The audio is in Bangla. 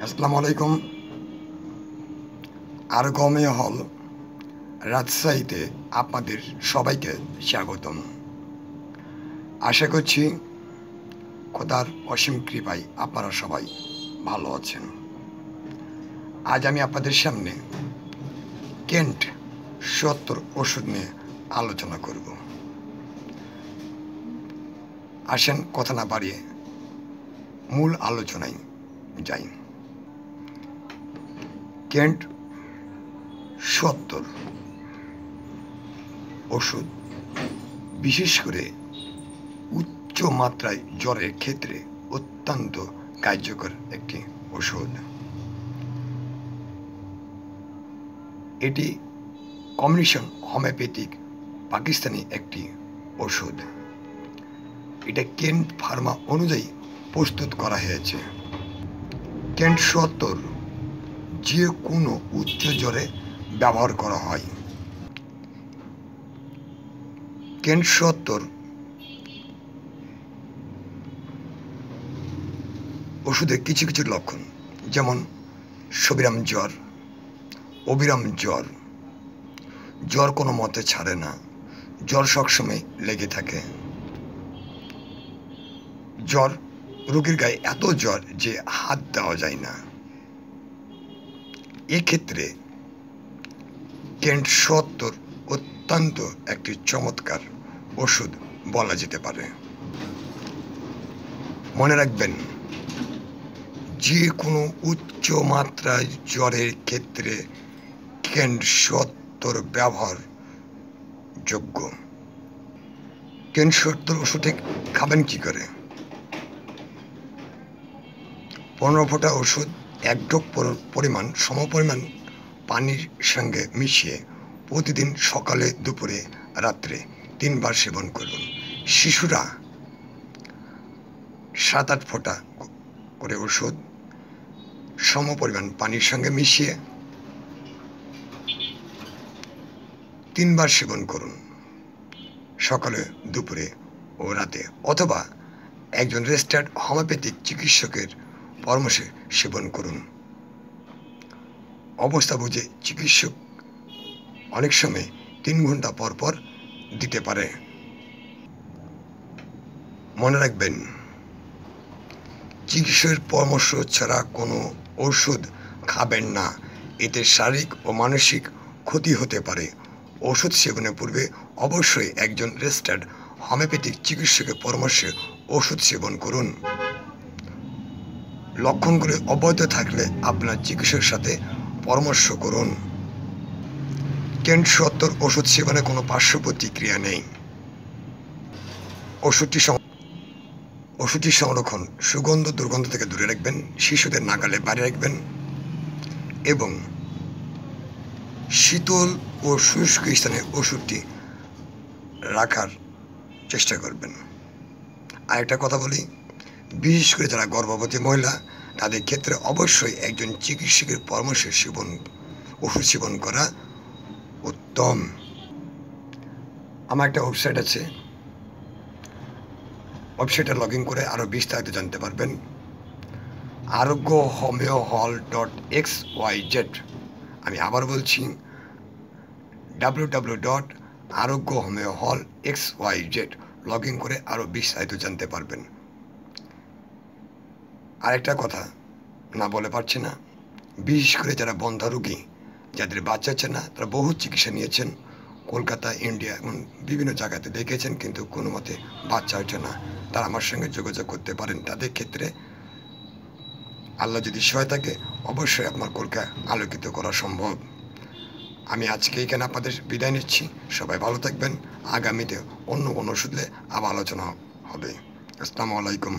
আসসালামু আলাইকুম। আরগমে হল রাজশাহীতে আপনাদের সবাইকে স্বাগতম। আশা করছি খোদার অসীম কৃপায় আপনারা সবাই ভালো আছেন। আজ আমি আপনাদের সামনে কেন্ট ৭০ ওষুধ নিয়ে আলোচনা করব। আসেন কথা না বাড়িয়ে মূল আলোচনায় যাই। কেন্ট ৭০ ওষুধ বিশেষ করে উচ্চ মাত্রায় জ্বরের ক্ষেত্রে অত্যন্ত কার্যকর একটি ওষুধ। এটি কম্বিনেশন হোমিওপ্যাথিক পাকিস্তানি একটি ওষুধ। এটা কেন্ট ফার্মা অনুযায়ী প্রস্তুত করা হয়েছে। কেন্ট ৭০ যে কোনো উচ্চ জ্বরে ব্যবহার করা হয়। কেন্ট ৭০ ওষুধের কিছু কিছু লক্ষণ, যেমন সবিরাম জ্বর, অবিরাম জ্বর, জ্বর কোনো মতে ছাড়ে না, জ্বর সবসময় লেগে থাকে, জ্বর রোগীর গায়ে এত জ্বর যে হাত দেওয়া যায় না। এক্ষেত্রে কেন্ট ৭০ অত্যন্ত একটি চমৎকার ওষুধ বলা যেতে পারে। মনে রাখবেন, যে কোনো উচ্চ মাত্রায় জ্বরের ক্ষেত্রে কেন্ট ৭০ ব্যবহার যোগ্য। কেন্ট ৭০ ওষুধে খাবেন কি করে? ১৫ ফোঁটা ওষুধ ১ ঢোক পরিমাণ সমপরিমাণ পানির সঙ্গে মিশিয়ে প্রতিদিন সকালে, দুপুরে, রাত্রে ৩ বার সেবন করুন। শিশুরা ৭-৮ ফোঁটা করে ওষুধ সমপরিমাণ পানির সঙ্গে মিশিয়ে ৩ বার সেবন করুন, সকালে, দুপুরে ও রাতে, অথবা একজন রেজিস্টার্ড হোমিওপ্যাথিক চিকিৎসকের পরামর্শে সেবন করুন। অবস্থা বুঝে চিকিৎসক অনেক সময় ৩ ঘন্টা পর পর দিতে পারে। মনে রাখবেন, চিকিৎসকের পরামর্শ ছাড়া কোনো ওষুধ খাবেন না, এতে শারীরিক ও মানসিক ক্ষতি হতে পারে। ওষুধ সেবনের পূর্বে অবশ্যই একজন রেজিস্টার্ড হোমিওপ্যাথিক চিকিৎসকের পরামর্শে ওষুধ সেবন করুন। লক্ষণগুলি অব্যাহত থাকলে আপনার চিকিৎসকের সাথে পরামর্শ করুন। কেন্ট ৭০ ওষুধ সেবনে কোনো পার্শ্ব প্রতিক্রিয়া নেই। ওষুধটি সংরক্ষণ সুগন্ধ দুর্গন্ধ থেকে দূরে রাখবেন, শিশুদের নাগালে বাইরে রাখবেন এবং শীতল ও শুষ্ক স্থানে ওষুধটি রাখার চেষ্টা করবেন। আরেকটা কথা বলি, বিশেষ করে যারা গর্ভবতী মহিলা, তাদের ক্ষেত্রে অবশ্যই একজন চিকিৎসকের পরামর্শে ওষুধ সেবন করা উত্তম। আমার একটা ওয়েবসাইট আছে, ওয়েবসাইটে লগ ইন করে আরও বিস্তারিত জানতে পারবেন। aroghomeohall.xyz। আমি আবার বলছি, www.aroghomeohall.xyz লগ ইন করে আরও বিস্তারিত জানতে পারবেন। আরেকটা কথা না বলে পারছি না, বিশেষ করে যারা বন্ধ্যা রোগী, যাদের বাচ্চা হচ্ছে না, তারা বহু চিকিৎসা নিয়েছেন, কলকাতা, ইন্ডিয়া এবং বিভিন্ন জায়গাতে দেখেছেন, কিন্তু কোনো মতে বাচ্চা হচ্ছে না, তারা আমার সঙ্গে যোগাযোগ করতে পারেন। তাদের ক্ষেত্রে আল্লাহ যদি সহায় থাকে, অবশ্যই আপনার কলকা আলোকিত করা সম্ভব। আমি আজকে এখানে আপনাদের বিদায় নিচ্ছি। সবাই ভালো থাকবেন। আগামীতে অন্য কোনো ওষুধে আবার আলোচনা হবে। আসসালামু আলাইকুম।